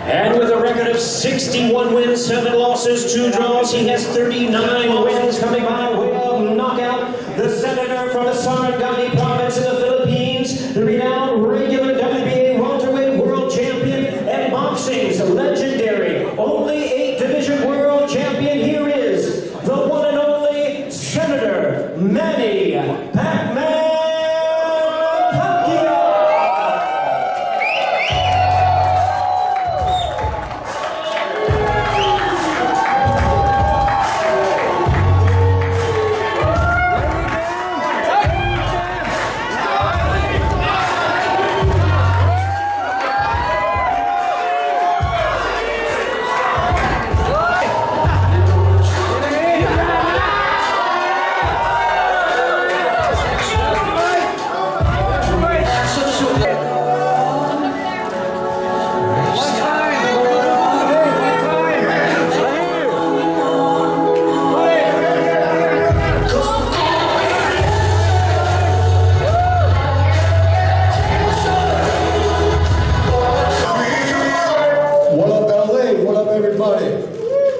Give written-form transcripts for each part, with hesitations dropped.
And with a record of 61 wins, 7 losses, 2 draws, he has 39 wins coming by way of knockout. The senator from the Sarangani province in the Philippines, the renowned regular WBA welterweight world champion and boxing's legendary only 8-division world champion. Here is the one and only Senator Manny Pacquiao.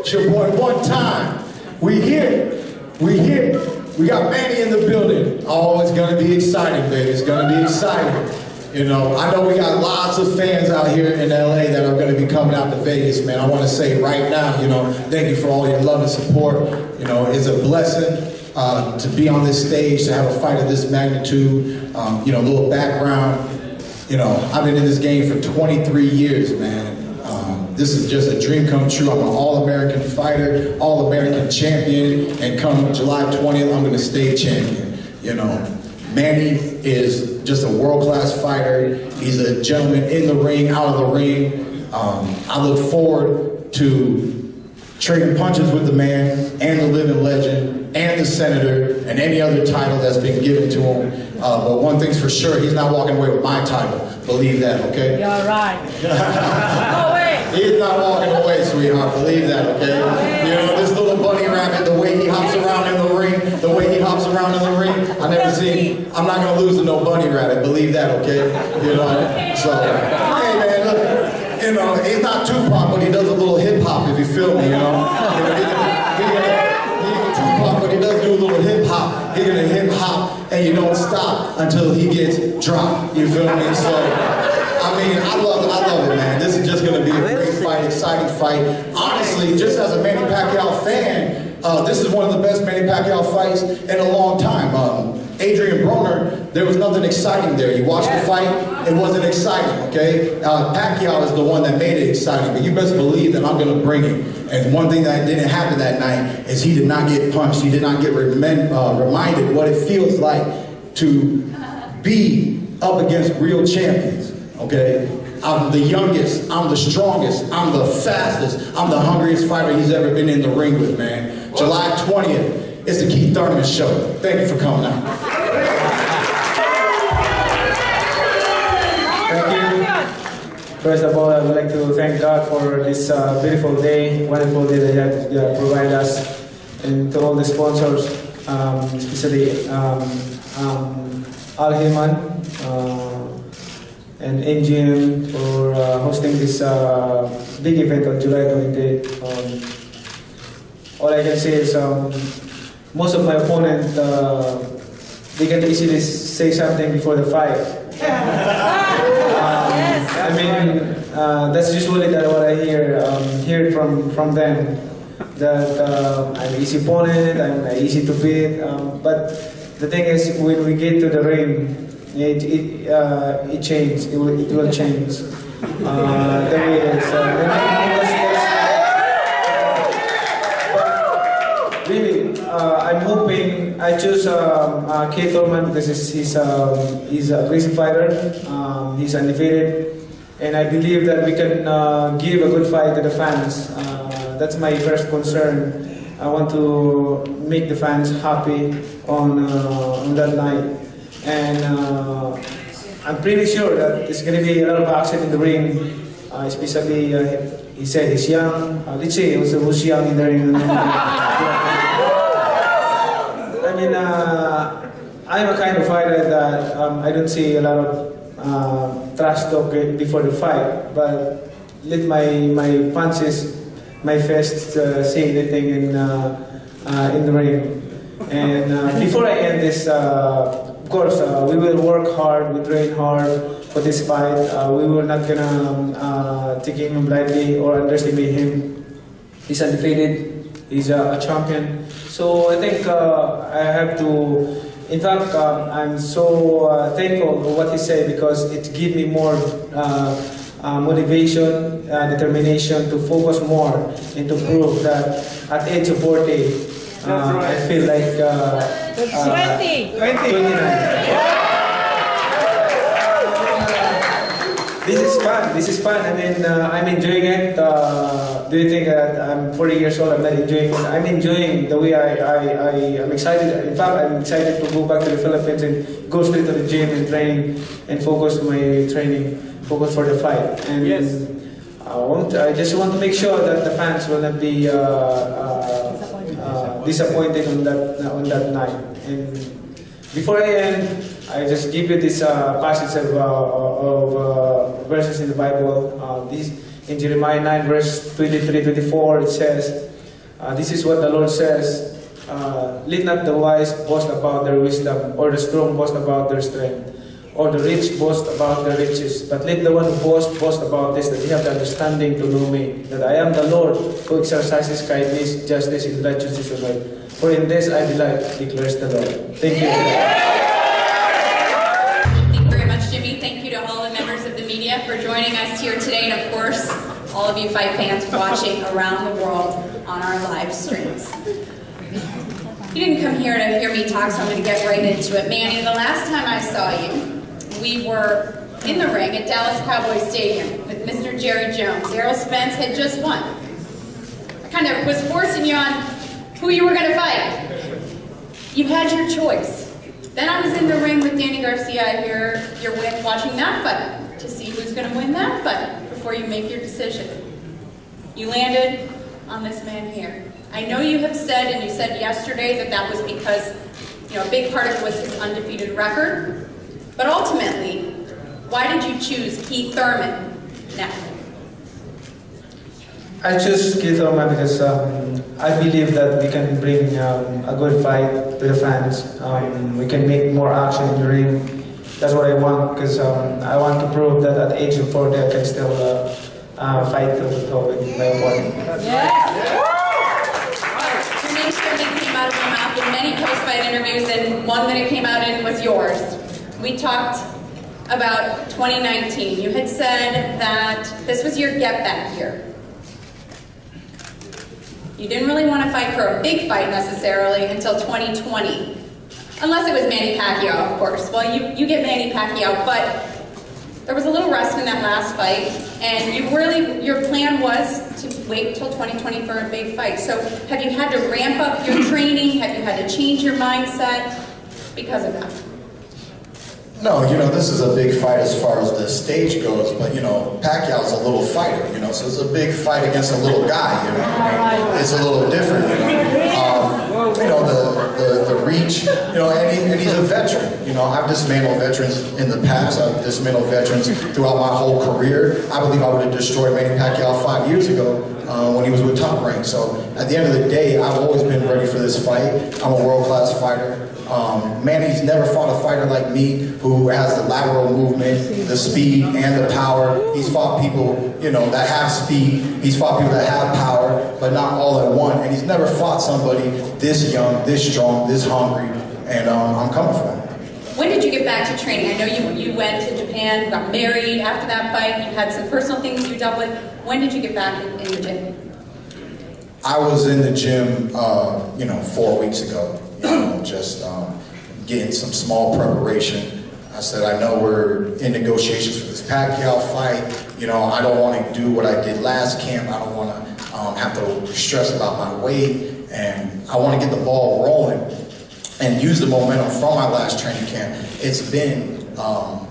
It's your boy One Time. We here. We got Manny in the building. Oh, it's gonna be exciting, baby. It's gonna be exciting. You know, I know we got lots of fans out here in LA that are gonna be coming out to Vegas, man. I wanna say right now, you know, thank you for all your love and support. You know, it's a blessing to be on this stage, to have a fight of this magnitude. You know, a little background. You know, I've been in this game for 23 years, man. This is just a dream come true. I'm an All-American fighter, All-American champion, and come July 20th, I'm gonna stay champion. You know, Manny is just a world-class fighter. He's a gentleman in the ring, out of the ring. I look forward to trading punches with the man and the living legend and the senator and any other title that's been given to him. But one thing's for sure, he's not walking away with my title. Believe that, okay? You're right. No way. He's not walking away, sweetheart. Believe that, okay? You know, this little bunny rabbit, the way he hops around in the ring, I never seen, I'm not gonna lose to no bunny rabbit. Believe that, okay? You know, so, hey man, look, you know, he's not Tupac, but he does a little hip hop, if you feel me, you know? Tupac, but he does do a little hip hop. He's gonna hip hop, and you don't stop until he gets dropped. You feel me? So, I mean, I love it, man. This is just gonna be a great fight, exciting fight. Honestly, just as a Manny Pacquiao fan, this is one of the best Manny Pacquiao fights in a long time. Adrian Broner, there was nothing exciting there. You watched the fight, it wasn't exciting, okay? Pacquiao is the one that made it exciting, but you best believe that I'm gonna bring it. And one thing that didn't happen that night is he did not get punched. He did not get reminded what it feels like to be up against real champions, okay? I'm the youngest, I'm the strongest, I'm the fastest, I'm the hungriest fighter he's ever been in the ring with, man. July 20th, it's the Keith Thurman Show. Thank you for coming out. Thank you. First of all, I would like to thank God for this beautiful day, wonderful day that He has provided us, and to all the sponsors, especially Al Heyman and NGM for hosting this big event on July 28th. All I can say is most of my opponents, they can easily say something before the fight. I mean, that's usually what I hear from them. That I'm an easy opponent, I'm easy to beat. But the thing is, when we get to the ring, it changes. It will change. The way it is. Really, I'm hoping. I choose THURMAN because he's a recent fighter. He's undefeated, and I believe that we can give a good fight to the fans. That's my first concern. I want to make the fans happy on that night, and I'm pretty sure that there's going to be a lot of action in the ring. Especially, he said he's young. Let's say who's young in the ring. I mean, I'm a kind of fighter that I don't see a lot of trash talk before the fight, but let my punches, my fists say anything in the ring. And before I end this, of course, we will work hard, we train hard for this fight. We were not gonna take him lightly or underestimate him. He's undefeated, he's a champion. So I think I have to, in fact, I'm so thankful for what he said because it gave me more motivation, determination to focus more and to prove that at age of 40, I feel like 29. This is fun. I mean, I'm enjoying it. Do you think that I'm 40 years old, I'm not enjoying it? I'm enjoying the way I'm excited. In fact, I'm excited to go back to the Philippines and go straight to the gym and train and focus my training, focus for the fight. And yes. I just want to make sure that the fans will not be disappointed on that night. And before I end, I just give you this passage of verses in the Bible. This in Jeremiah 9, verse 23-24, it says, "This is what the Lord says: Let not the wise boast about their wisdom, or the strong boast about their strength, or the rich boast about their riches. But let the one who boast about this, that he have the understanding to know me, that I am the Lord who exercises kindness, justice, and righteousness of right. For in this I delight, declares the Lord." Thank you. For joining us here today, and of course, all of you fight fans watching around the world on our live streams. You didn't come here to hear me talk, so I'm going to get right into it. Manny, the last time I saw you, we were in the ring at Dallas Cowboys Stadium with Mr. Jerry Jones. Errol Spence had just won. I kind of was forcing you on who you were going to fight. You had your choice. Then I was in the ring with Danny Garcia here, you're watching that fight, to see who's going to win that fight before you make your decision. You landed on this man here. I know you have said, and you said yesterday, that was because, a big part of it was his undefeated record. But ultimately, why did you choose Keith Thurman now? I choose Keith Thurman because I believe that we can bring a good fight to the fans. We can make more action in the ring. That's what I want, because I want to prove that at the age of 40 I can still fight toe-to-toe with my opponent. Yeah. Your name certainly came out of my mouth in many post-fight interviews, and one that it came out in was yours. We talked about 2019. You had said that this was your get-back year. You didn't really want to fight for a big fight necessarily until 2020. Unless it was Manny Pacquiao, of course. Well, you get Manny Pacquiao, but there was a little rust in that last fight, and your plan was to wait till 2020 for a big fight. So have you had to ramp up your training? Have you had to change your mindset because of that? No, this is a big fight as far as the stage goes, but, Pacquiao's a little fighter, so it's a big fight against a little guy, It's a little different, the reach, and he's a veteran. I've dismantled veterans in the past. I've dismantled veterans throughout my whole career. I believe I would have destroyed Manny Pacquiao 5 years ago when he was with Top Rank. So at the end of the day, I've always been ready for this fight. I'm a world-class fighter. Manny's never fought a fighter like me who has the lateral movement, the speed, and the power. He's fought people, that have speed. He's fought people that have power, but not all at one. And he's never fought somebody this young, this strong, this hungry. And I'm coming for him. When did you get back to training? I know you went to Japan, got married after that fight. You had some personal things you dealt with. When did you get back in the gym? I was in the gym, 4 weeks ago. Just getting some small preparation. I said, I know we're in negotiations for this Pacquiao fight. I don't want to do what I did last camp. I don't want to have to stress about my weight. And I want to get the ball rolling and use the momentum from my last training camp. It's been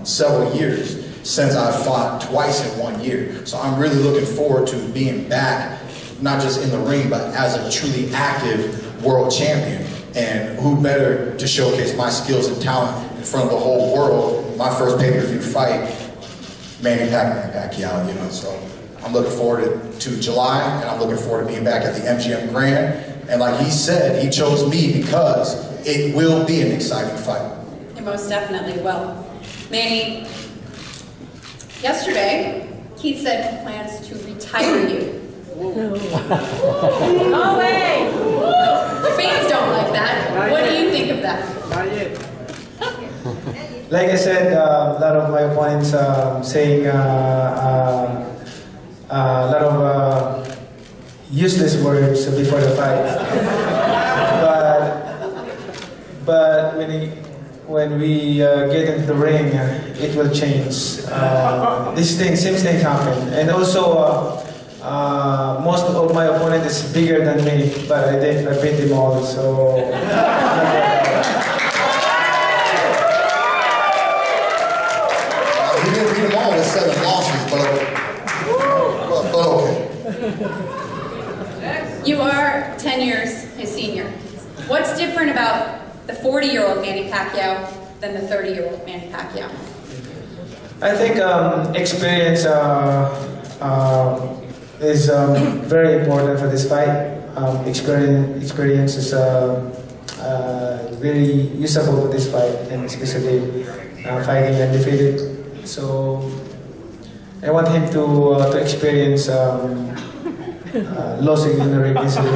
several years since I fought twice in 1 year. So I'm really looking forward to being back, not just in the ring, but as a truly active world champion. And who better to showcase my skills and talent in front of the whole world? My first pay-per-view fight, Manny Pacquiao, So I'm looking forward to July, and I'm looking forward to being back at the MGM Grand. And like he said, he chose me because it will be an exciting fight. It most definitely will. Manny, yesterday, Keith said he plans to retire you. No way! Your fans don't like that. What do you think of that? Like I said, a lot of my opponents saying a lot of useless words before the fight. But when we get into the ring, it will change. Same things happen, and also most of my opponent is bigger than me, but I beat them all. So. He didn't beat them all with 7 losses, but okay. You are 10 years his senior. What's different about the 40-year-old Manny Pacquiao than the 30-year-old Manny Pacquiao? I think experience is very important for this fight. Experience is very usable for this fight, and especially fighting undefeated. So I want him to experience losing in the ring easily.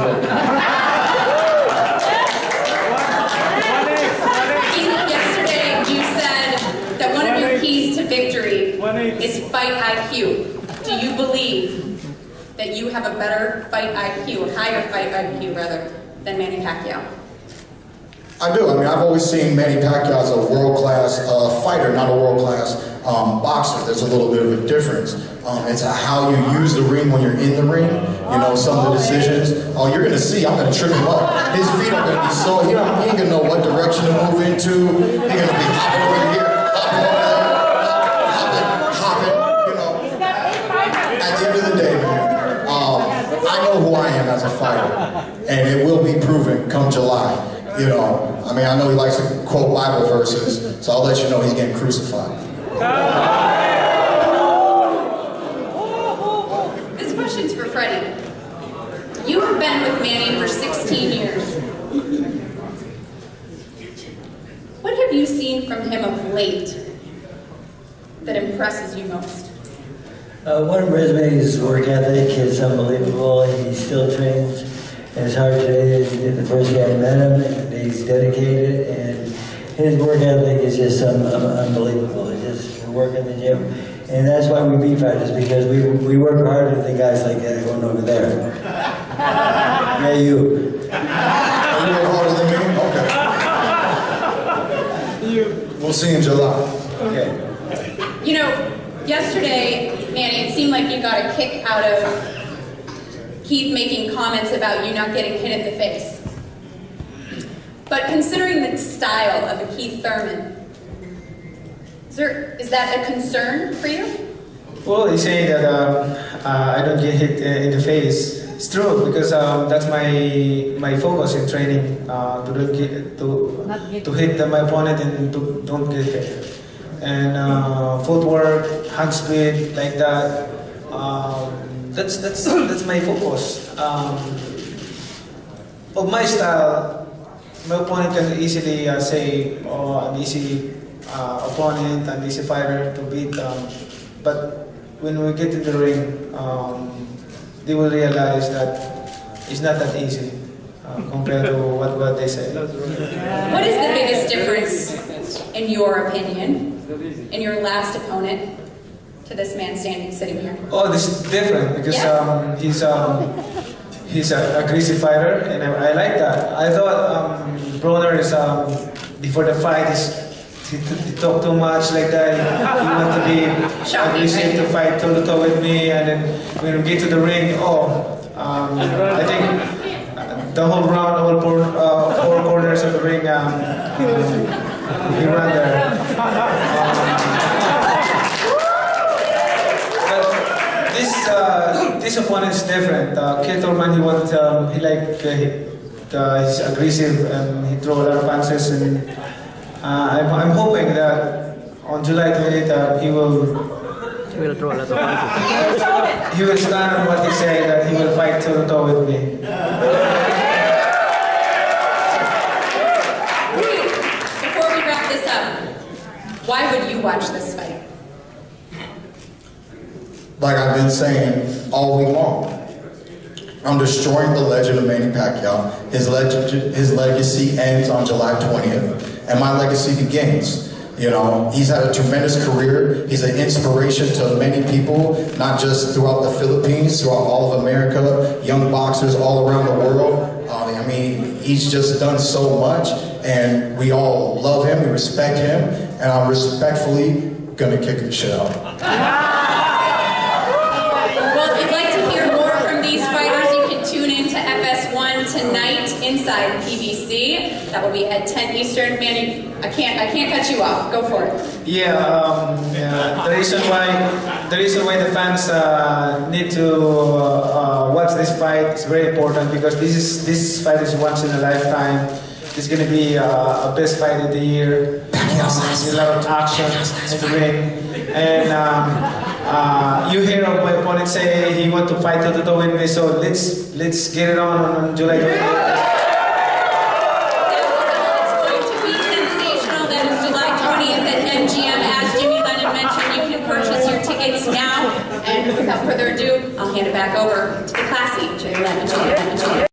Yesterday you said that one of your keys to victory is fight IQ. Do you believe that you have a better fight IQ, a higher fight IQ rather, than Manny Pacquiao? I do. I mean, I've always seen Manny Pacquiao as a world-class fighter, not a world-class boxer. There's a little bit of a difference. It's how you use the ring when you're in the ring. You know, some of the decisions. Oh, you're going to see. I'm going to trip him up. His feet are going to be so, he ain't going to know what direction to move into. He's going to be hopping over here, hopping over there, hopping, you know. At the end of the day, man, I know who I am as a fighter, and it will be proven come July. You know, I mean, I know he likes to quote Bible verses, so I'll let you know he's getting crucified. This question's for Freddie. You have been with Manny for 16 years. What have you seen from him of late that impresses you most? One resume, his work ethic is unbelievable. He still trains as hard today as he did the first day I met him. And he's dedicated, and his work ethic is just unbelievable. It's just work in the gym, and that's why we beat fighters, because we work harder than guys like that going over there. Yeah, you. You work harder than me? Okay. We'll see in July. Okay. You know, yesterday, Manny, it seemed like you got a kick out of Keith making comments about you not getting hit in the face. But considering the style of a Keith Thurman, is that a concern for you? Well, he's saying that I don't get hit in the face. It's true, because that's my focus in training, to hit my opponent and don't get hit. And footwork, hand speed, like that. That's my focus. Of my style, my opponent can easily say, "Oh, an easy opponent, an easy fighter to beat." But when we get in the ring, they will realize that it's not that easy compared to what they say. What is the biggest difference, in your opinion, in your last opponent to this man sitting here? Oh, this is different because Yes. he's an aggressive fighter, and I like that. I thought Broner is before the fight he talked too much like that. He wanted to be aggressive to fight toe to toe with me, and then when we get to the ring, I think the whole round, all four corners of the ring, he ran there. This opponent is different. THURMAN, he he's aggressive and he throw a lot of punches, and I'm hoping that on July 28th will throw a lot of punches. He will stand on what he said, that he will fight toe to toe with me. Before we wrap this up, why would you watch this fight? Like I've been saying all week long, I'm destroying the legend of Manny Pacquiao. His legacy ends on July 20th, and my legacy begins. You know, he's had a tremendous career. He's an inspiration to many people, not just throughout the Philippines, throughout all of America, young boxers all around the world. I mean, he's just done so much, and we all love him, we respect him, and I'm respectfully gonna kick the shit out. Well, if you'd like to hear more from these fighters, you can tune in to FS1 tonight inside PBC. That will be at 10 Eastern. Manny, I can't cut you off. Go for it. The reason why the fans need to watch this fight is very important, because this fight is once in a lifetime. It's going to be a best fight of the year. There's a lot of action in the ring, and you hear my opponent say he want to fight toe to toe with me. So let's get it on July 28th. Now, and without further ado, I'll hand it back over to the classy Jay Lemon.